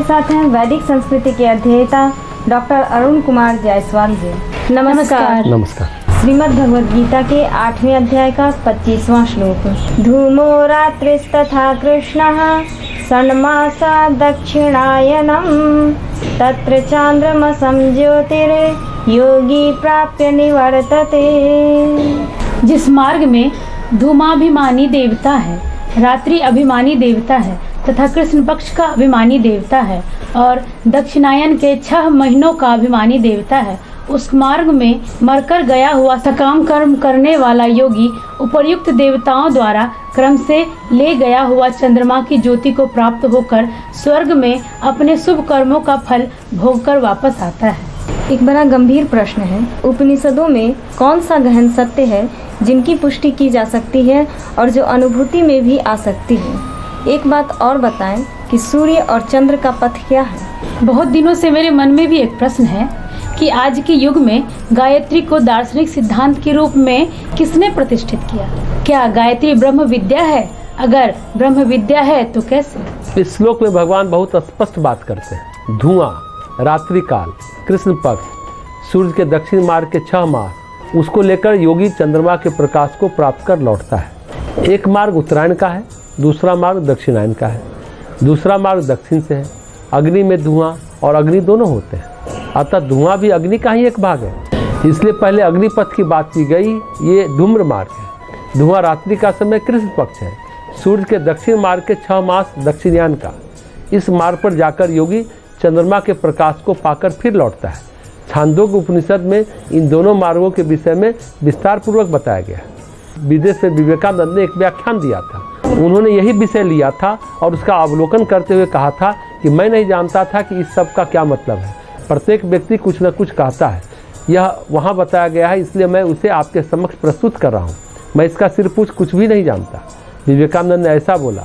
साथ हैं वैदिक संस्कृति के अध्येता डॉक्टर अरुण कुमार जायसवाल जी। नमस्कार। नमस्कार। श्रीमद् भगवद गीता के 8वें अध्याय का 25वां श्लोक। धूमो रात्रिस्तथा कृष्णः षण्मासा दक्षिणायनम तत्र चांद्रमसं ज्योतिर्योगी प्राप्य निवर्तते। जिस मार्ग में धूमाभिमानी देवता है, रात्रि अभिमानी देवता है तथा कृष्ण पक्ष का अभिमानी देवता है और दक्षिणायन के 6 महीनों का अभिमानी देवता है, उस मार्ग में मरकर गया हुआ सकाम कर्म करने वाला योगी उपर्युक्त देवताओं द्वारा क्रम से ले गया हुआ चंद्रमा की ज्योति को प्राप्त होकर स्वर्ग में अपने शुभ कर्मों का फल भोगकर वापस आता है। एक बड़ा गंभीर प्रश्न है, उपनिषदों में कौन सा गहन सत्य है जिनकी पुष्टि की जा सकती है और जो अनुभूति में भी आ सकती है? एक बात और बताएं कि सूर्य और चंद्र का पथ क्या है? बहुत दिनों से मेरे मन में भी एक प्रश्न है कि आज के युग में गायत्री को दार्शनिक सिद्धांत के रूप में किसने प्रतिष्ठित किया? क्या गायत्री ब्रह्म विद्या है? अगर ब्रह्म विद्या है तो कैसे? इस श्लोक में भगवान बहुत स्पष्ट बात करते हैं। धुआं, रात्रि काल, कृष्ण पक्ष, सूर्य के दक्षिण मार्ग के 6 मास, उसको लेकर योगी चंद्रमा के प्रकाश को प्राप्त कर लौटता है। एक मार्ग उत्तरायण का है, दूसरा मार्ग दक्षिणायन का है। दूसरा मार्ग दक्षिण से है। अग्नि में धुआं और अग्नि दोनों होते हैं, अतः धुआं भी अग्नि का ही एक भाग है, इसलिए पहले अग्निपथ की बात की गई। ये धूम्र मार्ग है। धुआं रात्रि का समय कृष्ण पक्ष है। सूर्य के दक्षिण मार्ग के 6 मास दक्षिणायन का। इस मार्ग पर जाकर योगी चंद्रमा के प्रकाश को पाकर फिर लौटता है। छांदोग्य उपनिषद में इन दोनों मार्गों के विषय में विस्तार पूर्वक बताया गया है। विदेश में विवेकानंद ने एक व्याख्यान दिया था। उन्होंने यही विषय लिया था और उसका अवलोकन करते हुए कहा था कि मैं नहीं जानता था कि इस सब का क्या मतलब है। प्रत्येक व्यक्ति कुछ न कुछ कहता है, यह वहाँ बताया गया है, इसलिए मैं उसे आपके समक्ष प्रस्तुत कर रहा हूँ। मैं इसका सिर पूछ कुछ भी नहीं जानता। विवेकानंद ने ऐसा बोला,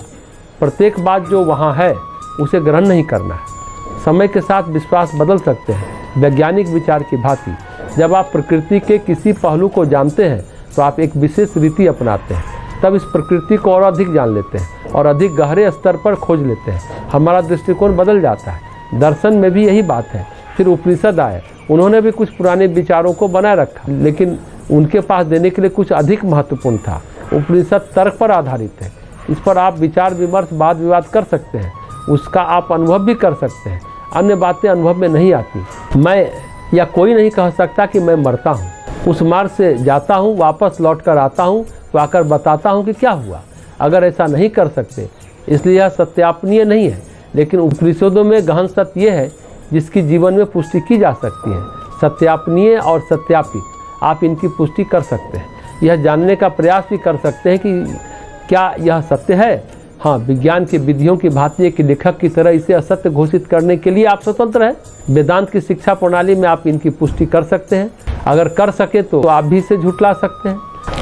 प्रत्येक बात जो वहाँ है उसे ग्रहण नहीं करना है। समय के साथ विश्वास बदल सकते हैं, वैज्ञानिक विचार की भांति। जब आप प्रकृति के किसी पहलू को जानते हैं तो आप एक विशेष रीति अपनाते हैं, तब इस प्रकृति को और अधिक जान लेते हैं और अधिक गहरे स्तर पर खोज लेते हैं। हमारा दृष्टिकोण बदल जाता है। दर्शन में भी यही बात है। फिर उपनिषद आए, उन्होंने भी कुछ पुराने विचारों को बनाए रखा, लेकिन उनके पास देने के लिए कुछ अधिक महत्वपूर्ण था। उपनिषद तर्क पर आधारित है। इस पर आप विचार विमर्श वाद विवाद कर सकते हैं, उसका आप अनुभव भी कर सकते हैं। अन्य बातें अनुभव में नहीं आती। मैं या कोई नहीं कह सकता कि मैं मरता हूँ। उस मार्ग से जाता हूँ, वापस लौट कर आता हूँ तो आकर बताता हूँ कि क्या हुआ। अगर ऐसा नहीं कर सकते, इसलिए यह सत्यापनीय नहीं है। लेकिन उपनिषदों में गहन सत्य ये है जिसकी जीवन में पुष्टि की जा सकती है। सत्यापनीय और सत्यापित, आप इनकी पुष्टि कर सकते हैं। यह जानने का प्रयास भी कर सकते हैं कि क्या यह सत्य है। हाँ, विज्ञान की विधियों की भांति एक लेखक की तरह इसे असत्य घोषित करने के लिए आप स्वतंत्र हैं। वेदांत की शिक्षा प्रणाली में आप इनकी पुष्टि कर सकते हैं। अगर कर सके तो आप भी इसे झुठला सकते हैं।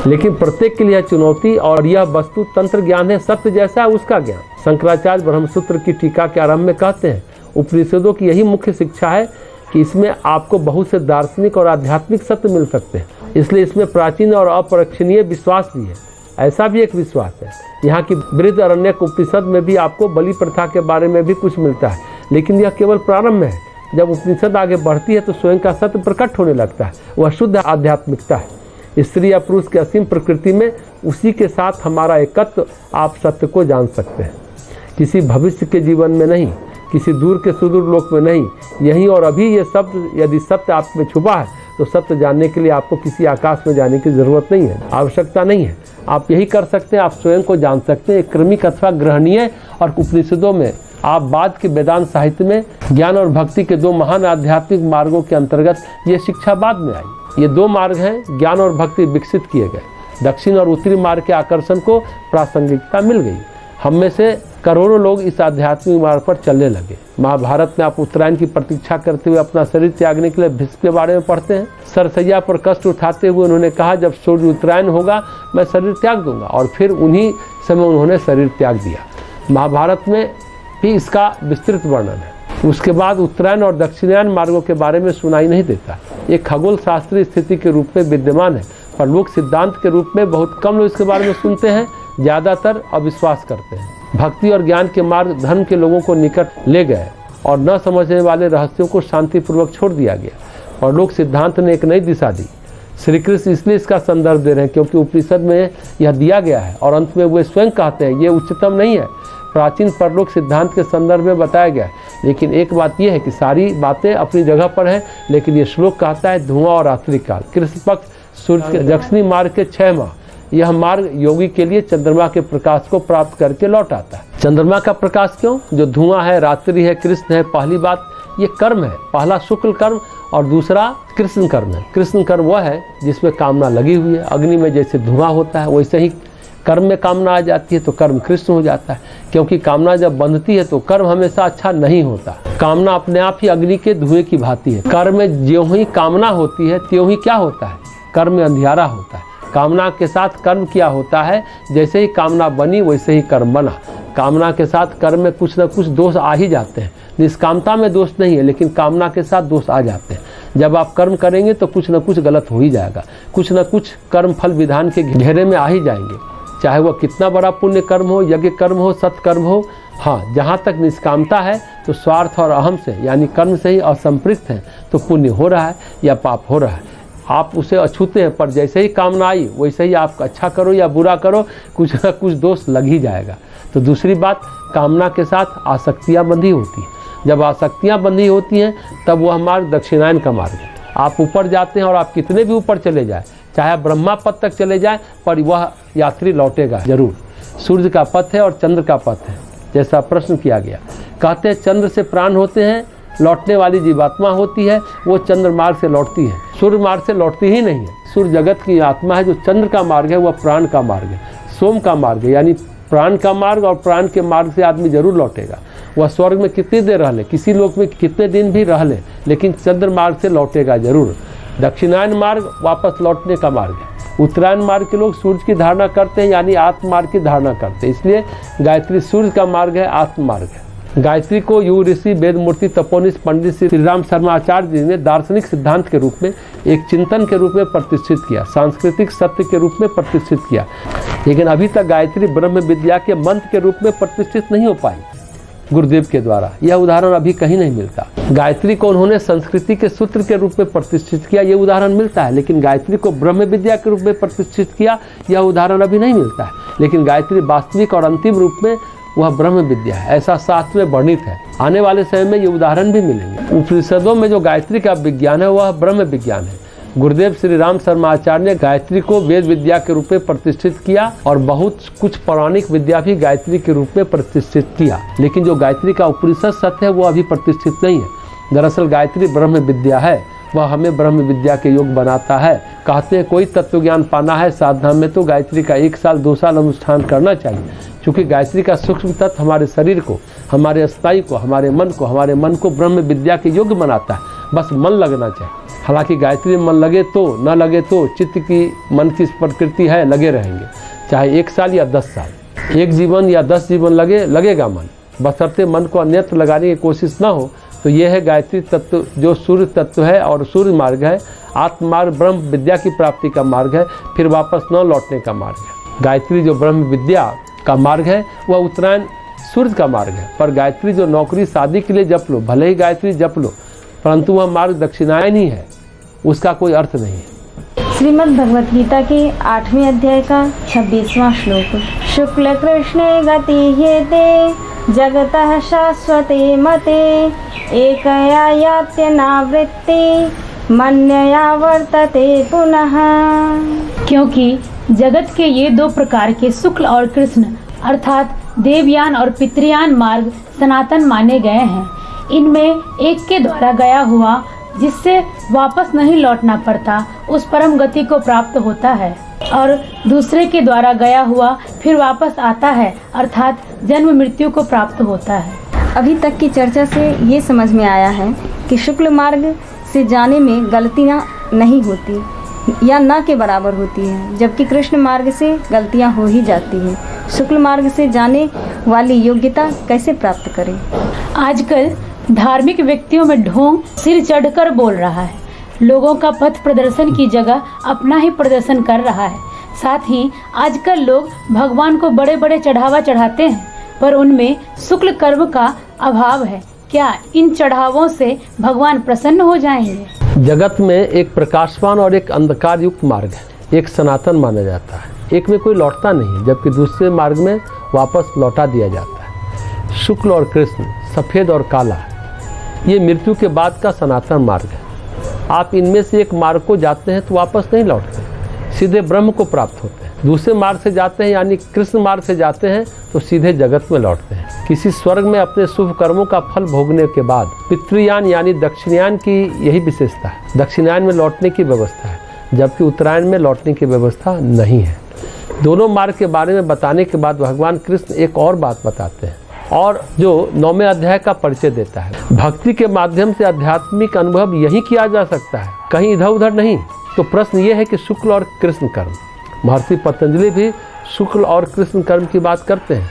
लेकिन प्रत्येक के लिए चुनौती, और यह वस्तु तंत्र ज्ञान है। सत्य जैसा है उसका ज्ञान। शंकराचार्य ब्रह्मसूत्र की टीका के आरंभ में कहते हैं, उपनिषदों की यही मुख्य शिक्षा है कि इसमें आपको बहुत से दार्शनिक और आध्यात्मिक सत्य मिल सकते हैं। इसलिए इसमें प्राचीन और अपरक्षणीय विश्वास भी है। ऐसा भी एक विश्वास है। यहाँ की बृहदारण्यक उपनिषद में भी आपको बलि प्रथा के बारे में भी कुछ मिलता है, लेकिन यह केवल प्रारंभ है। जब उपनिषद आगे बढ़ती है तो स्वयं का सत्य प्रकट होने लगता है। वह शुद्ध आध्यात्मिकता है। स्त्री या पुरुष की असीम प्रकृति में उसी के साथ हमारा एकत्व, आप सत्य को जान सकते हैं। किसी भविष्य के जीवन में नहीं, किसी दूर के सुदूर लोक में नहीं, यहीं और अभी ये शब्द। यदि सत्य आप में छुपा है तो सत्य जानने के लिए आपको किसी आकाश में जाने की जरूरत नहीं है, आवश्यकता नहीं है। आप यही कर सकते हैं, आप स्वयं को जान सकते हैं। क्रमिक अथवा ग्रहणीय और उपनिषदों में, आप बाद के वेदांत साहित्य में ज्ञान और भक्ति के 2 महान आध्यात्मिक मार्गों के अंतर्गत ये शिक्षा बाद में आई। ये 2 मार्ग हैं, ज्ञान और भक्ति विकसित किए गए। दक्षिण और उत्तरी मार्ग के आकर्षण को प्रासंगिकता मिल गई। हम में से करोड़ों लोग इस आध्यात्मिक मार्ग पर चलने लगे। महाभारत में आप उत्तरायण की प्रतीक्षा करते हुए अपना शरीर त्यागने के लिए भीष्म के बारे में पढ़ते हैं। सरसैया पर कष्ट उठाते हुए उन्होंने कहा, जब सूर्य उत्तरायण होगा मैं शरीर त्याग दूंगा, और फिर उन्हीं समय उन्होंने शरीर त्याग दिया। महाभारत में भी इसका विस्तृत वर्णन है। उसके बाद उत्तरायण और दक्षिणायन मार्गों के बारे में सुनाई नहीं देता। ये खगोल शास्त्रीय स्थिति के रूप में विद्यमान है, पर लोक सिद्धांत के रूप में बहुत कम लोग इसके बारे में सुनते हैं, ज़्यादातर अविश्वास करते हैं। भक्ति और ज्ञान के मार्ग धर्म के लोगों को निकट ले गए और न समझने वाले रहस्यों को शांतिपूर्वक छोड़ दिया गया। और लोक सिद्धांत ने एक नई दिशा दी। श्री कृष्ण इसलिए इसका संदर्भ दे रहे हैं क्योंकि उपनिषद में यह दिया गया है और अंत में वे स्वयं कहते हैं ये उच्चतम नहीं है, प्राचीन परलोक सिद्धांत के संदर्भ में बताया गया है। लेकिन एक बात यह है कि सारी बातें अपनी जगह पर हैं, लेकिन ये श्लोक कहता है धुआं और रात्रि काल, कृष्ण पक्ष, सूर्य के दक्षिणी मार्ग के 6 माह, यह मार्ग योगी के लिए चंद्रमा के प्रकाश को प्राप्त करके लौट आता है। चंद्रमा का प्रकाश क्यों? जो धुआं है, रात्रि है, कृष्ण है। पहली बात ये कर्म है, पहला शुक्ल कर्म और दूसरा कृष्ण कर्म है। कृष्ण कर्म वह है जिसमें कामना लगी हुई है। अग्नि में जैसे धुआं होता है वैसे ही कर्म में कामना आ जाती है तो कर्म कृष्ण हो जाता है, क्योंकि कामना जब बंधती है तो कर्म हमेशा अच्छा नहीं होता। कामना अपने आप ही अग्नि के धुएं की भांति है। कर्म में ज्यों ही कामना होती है त्यों ही क्या होता है, कर्म में अंधियारा होता है। कामना के साथ कर्म क्या होता है, जैसे ही कामना बनी वैसे ही कर्म बना। कामना के साथ कर्म में कुछ न कुछ दोष आ ही जाते हैं। निष्कामता में दोष नहीं है, लेकिन कामना के साथ दोष आ जाते हैं। जब आप कर्म करेंगे तो कुछ न कुछ गलत हो ही जाएगा, कुछ न कुछ कर्म फल विधान के घेरे में आ ही जाएंगे, चाहे वह कितना बड़ा पुण्य कर्म हो, यज्ञ कर्म हो, सत्कर्म हो। हाँ, जहाँ तक निष्कामता है तो स्वार्थ और अहम से यानी कर्म से ही असंपृक्त है तो पुण्य हो रहा है या पाप हो रहा है, आप उसे अछूते हैं। पर जैसे ही कामना आई वैसे ही आप अच्छा करो या बुरा करो, कुछ न कुछ दोष लग ही जाएगा। तो दूसरी बात, कामना के साथ आसक्तियाँ बंधी होती हैं। जब आसक्तियाँ बंधी होती हैं तब वह मार्ग दक्षिणायन का मार्ग है। आप ऊपर जाते हैं और आप कितने भी ऊपर चले जाए, चाहे आप ब्रह्मा पद तक चले जाएं, पर वह यात्री लौटेगा जरूर। सूर्य का पथ है और चंद्र का पथ है, जैसा प्रश्न किया गया। कहते हैं चंद्र से प्राण होते हैं, लौटने वाली जीवात्मा होती है, वो चंद्र मार्ग से लौटती है, सूर्य मार्ग से लौटती ही नहीं है। सूर्य जगत की आत्मा है, जो चंद्र का मार्ग है वह प्राण का मार्ग है, सोम का मार्ग है, यानी प्राण का मार्ग, और प्राण के मार्ग से आदमी जरूर लौटेगा। वह स्वर्ग में कितनी देर रह ले, किसी लोक में कितने दिन भी रह ले, लेकिन चंद्र मार्ग से लौटेगा जरूर। दक्षिणायन मार्ग वापस लौटने का मार्ग है। उत्तरायण मार्ग के लोग सूर्य की धारणा करते हैं, यानी आत्म मार्ग की धारणा करते हैं, इसलिए गायत्री सूर्य का मार्ग है, आत्म मार्ग है। गायत्री को युग ऋषि वेदमूर्ति तपोनिष्ठ पंडित श्री राम शर्मा आचार्य जी ने दार्शनिक सिद्धांत के रूप में, एक चिंतन के रूप में प्रतिष्ठित किया, सांस्कृतिक सत्य के रूप में प्रतिष्ठित किया। लेकिन अभी तक गायत्री ब्रह्म विद्या के मंत्र के रूप में प्रतिष्ठित नहीं हो पाई गुरुदेव के द्वारा। यह उदाहरण अभी कहीं नहीं मिलता। गायत्री को उन्होंने संस्कृति के सूत्र के रूप में प्रतिष्ठित किया, यह उदाहरण मिलता है, लेकिन गायत्री को ब्रह्म विद्या के रूप में प्रतिष्ठित किया, यह उदाहरण अभी नहीं मिलता है। लेकिन गायत्री वास्तविक और अंतिम रूप में वह ब्रह्म विद्या है, ऐसा शास्त्र में वर्णित है। आने वाले समय में ये उदाहरण भी मिलेंगे। उपनिषदों में जो गायत्री का विज्ञान है वह ब्रह्म विज्ञान है। गुरुदेव श्री राम शर्मा आचार्य ने गायत्री को वेद विद्या के रूप में प्रतिष्ठित किया और बहुत कुछ पौराणिक विद्या भी गायत्री के रूप में प्रतिष्ठित किया, लेकिन जो गायत्री का उपनिषद सत्य है वो अभी प्रतिष्ठित नहीं है। दरअसल गायत्री ब्रह्म विद्या है, वह हमें ब्रह्म विद्या के योग बनाता है। कहते हैं कोई तत्व ज्ञान पाना है साधना में तो गायत्री का 1 साल 2 साल अनुष्ठान करना चाहिए, क्योंकि गायत्री का सूक्ष्म तत्व हमारे शरीर को, हमारे स्थायी को, हमारे मन को ब्रह्म विद्या के योग्य बनाता है। बस मन लगना चाहिए। हालांकि गायत्री में मन लगे तो न लगे तो चित्त की, मन की प्रकृति है, लगे रहेंगे, चाहे 1 साल या 10 साल, 1 जीवन या 10 जीवन लगेगा मन, बशर्ते मन को अन्यत्र लगाने की कोशिश न हो। तो यह है गायत्री तत्व, जो सूर्य तत्व है और सूर्य मार्ग है, आत्म मार्ग ब्रह्म विद्या की प्राप्ति का मार्ग है, फिर वापस न लौटने का मार्ग है। गायत्री जो ब्रह्म विद्या का मार्ग है वह उत्तरायण सूर्य का मार्ग है। पर गायत्री जो नौकरी शादी के लिए जप लो, भले ही गायत्री जप लो, परंतु वह मार्ग दक्षिणायन ही है, उसका कोई अर्थ नहीं है। श्रीमद् भगवत गीता के 8वें अध्याय का 26वां श्लोक। शुक्ल कृष्णे गति हेते जगतः शाश्वते मते एकया यात्यनावृत्ति मन्यया वर्तते पुनः। क्योंकि जगत के ये 2 प्रकार के शुक्ल और कृष्ण अर्थात देवयान और पितृयान मार्ग सनातन माने गए हैं। इनमें एक के द्वारा गया हुआ जिससे वापस नहीं लौटना पड़ता उस परम गति को प्राप्त होता है, और दूसरे के द्वारा गया हुआ फिर वापस आता है अर्थात जन्म मृत्यु को प्राप्त होता है। अभी तक की चर्चा से ये समझ में आया है कि शुक्ल मार्ग से जाने में गलतियाँ नहीं होती या ना के बराबर होती है, जबकि कृष्ण मार्ग से गलतियाँ हो ही जाती हैं। शुक्ल मार्ग से जाने वाली योग्यता कैसे प्राप्त करें? आजकल धार्मिक व्यक्तियों में ढोंग सिर चढ़कर बोल रहा है, लोगों का पथ प्रदर्शन की जगह अपना ही प्रदर्शन कर रहा है। साथ ही आजकल लोग भगवान को बड़े बड़े चढ़ावा चढ़ाते हैं, पर उनमें शुक्ल कर्म का अभाव है, क्या इन चढ़ावों से भगवान प्रसन्न हो जाएंगे? जगत में एक प्रकाशवान और एक अंधकार युक्त मार्ग है। एक सनातन माना जाता है, एक में कोई लौटता नहीं, जबकि दूसरे मार्ग में वापस लौटा दिया जाता है। शुक्ल और कृष्ण, सफ़ेद और काला, ये मृत्यु के बाद का सनातन मार्ग है। आप इनमें से एक मार्ग को जाते हैं तो वापस नहीं लौटते, सीधे ब्रह्म को प्राप्त होते हैं। दूसरे मार्ग से जाते हैं यानी कृष्ण मार्ग से जाते हैं तो सीधे जगत में लौटते हैं। किसी स्वर्ग में अपने शुभ कर्मों का फल भोगने के बाद पितृयान यानी दक्षिणयान की यही विशेषता है। दक्षिणायन में लौटने की व्यवस्था है, जबकि उत्तरायण में लौटने की व्यवस्था नहीं है। दोनों मार्ग के बारे में बताने के बाद भगवान कृष्ण एक और बात बताते हैं, और जो 9वें अध्याय का परिचय देता है। भक्ति के माध्यम से आध्यात्मिक अनुभव यही किया जा सकता है, कहीं इधर उधर नहीं। तो प्रश्न ये है कि शुक्ल और कृष्ण कर्म, महर्षि पतंजलि भी शुक्ल और कृष्ण कर्म की बात करते हैं।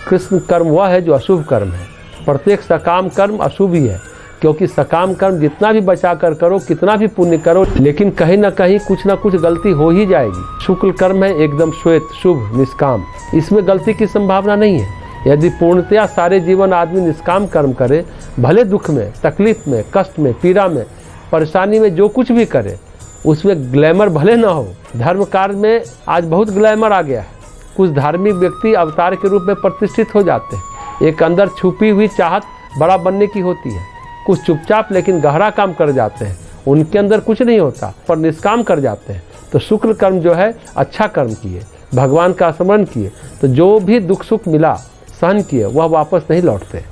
कृष्ण कर्म वह है जो अशुभ कर्म है। प्रत्येक सकाम कर्म अशुभ ही है, क्योंकि सकाम कर्म जितना भी बचा कर करो, कितना भी पुण्य करो, लेकिन कहीं ना कहीं कुछ ना कुछ गलती हो ही जाएगी। शुक्ल कर्म है एकदम श्वेत, शुभ, निष्काम, इसमें गलती की संभावना नहीं है। यदि पूर्णतया सारे जीवन आदमी निष्काम कर्म करे, भले दुख में, तकलीफ में, कष्ट में, पीड़ा में, परेशानी में जो कुछ भी करे, उसमें ग्लैमर भले ना हो। धर्म कार्य में आज बहुत ग्लैमर आ गया है। कुछ धार्मिक व्यक्ति अवतार के रूप में प्रतिष्ठित हो जाते हैं। एक अंदर छुपी हुई चाहत बड़ा बनने की होती है। कुछ चुपचाप लेकिन गहरा काम कर जाते हैं, उनके अंदर कुछ नहीं होता पर निष्काम कर जाते हैं। तो शुक्ल कर्म जो है अच्छा कर्म किए, भगवान का स्मरण किए, तो जो भी दुख सुख मिला सहन किए, वह वापस नहीं लौटते।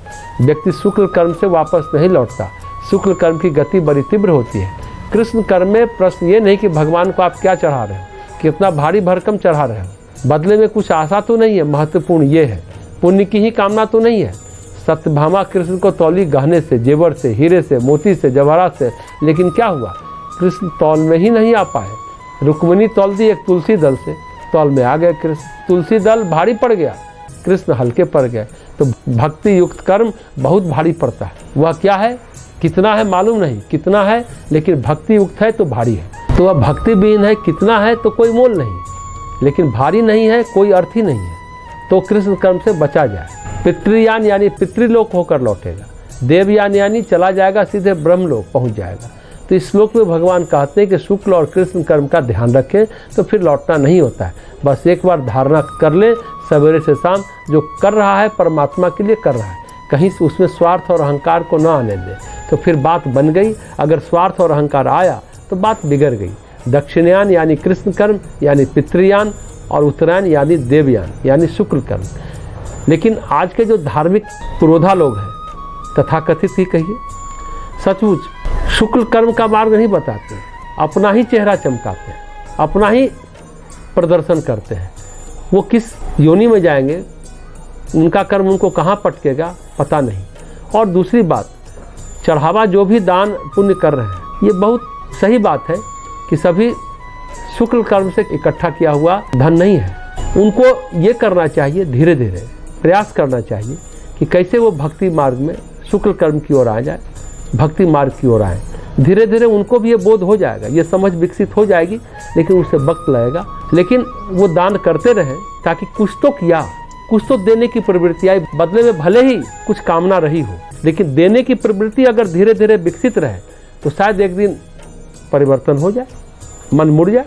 व्यक्ति शुक्ल कर्म से वापस नहीं लौटता। शुक्ल कर्म की गति बड़ी तीव्र होती है। कृष्ण कर्म में प्रश्न ये नहीं कि भगवान को आप क्या चढ़ा रहे हो, कितना भारी भरकम चढ़ा रहे हो, बदले में कुछ आशा तो नहीं है। महत्वपूर्ण ये है, पुण्य की ही कामना तो नहीं है। सत्यभामा कृष्ण को तौली गहने से, जेवर से, हीरे से, मोती से, जवाहरात से, लेकिन क्या हुआ, कृष्ण तौल में ही नहीं आ पाए। रुक्मिणी तौल दी एक तुलसी दल से, तौल में आ गए कृष्ण। तुलसी दल भारी पड़ गया, कृष्ण हल्के पड़ गए। तो भक्ति युक्त कर्म बहुत भारी पड़ता है। वह क्या है, कितना है मालूम नहीं, कितना है, लेकिन भक्ति युक्त है तो भारी है। तो वह भक्ति विहीन है, कितना है तो कोई मोल नहीं, लेकिन भारी नहीं है, कोई अर्थ ही नहीं है। तो कृष्ण कर्म से बचा जाए। पितृयान यानी पितृलोक होकर लौटेगा। देवयान यानी चला जाएगा सीधे ब्रह्मलोक पहुंच जाएगा। तो इस श्लोक में भगवान कहते हैं कि शुक्ल और कृष्ण कर्म का ध्यान रखें तो फिर लौटना नहीं होता है। बस एक बार धारणा कर ले, सवेरे से शाम जो कर रहा है परमात्मा के लिए कर रहा है, कहीं से उसमें स्वार्थ और अहंकार को न आने दे, तो फिर बात बन गई। अगर स्वार्थ और अहंकार आया तो बात बिगड़ गई। दक्षिणयान यानी कृष्ण कर्म यानी पितृयान, और उत्तरायण यानी देवयान यानी शुक्ल कर्म। लेकिन आज के जो धार्मिक पुरोधा लोग हैं, तथाकथित ही कहिए, सचमुच शुक्ल कर्म का मार्ग नहीं बताते, अपना ही चेहरा चमकाते हैं, अपना ही प्रदर्शन करते हैं। वो किस योनि में जाएंगे, उनका कर्म उनको कहाँ पटकेगा पता नहीं। और दूसरी बात, चढ़ावा जो भी दान पुण्य कर रहे हैं, ये बहुत सही बात है कि सभी शुक्ल कर्म से इकट्ठा किया हुआ धन नहीं है। उनको ये करना चाहिए, धीरे धीरे प्रयास करना चाहिए कि कैसे वो भक्ति मार्ग में शुक्ल कर्म की ओर आ जाए, भक्ति मार्ग की ओर आए। धीरे धीरे उनको भी ये बोध हो जाएगा, ये समझ विकसित हो जाएगी, लेकिन उससे वक्त लगेगा। लेकिन वो दान करते रहें ताकि कुछ तो किया, कुछ तो देने की प्रवृत्ति आई, बदले में भले ही कुछ कामना रही हो, लेकिन देने की प्रवृत्ति अगर धीरे धीरे विकसित रहे तो शायद एक दिन परिवर्तन हो जाए, मन मुड़ जाए।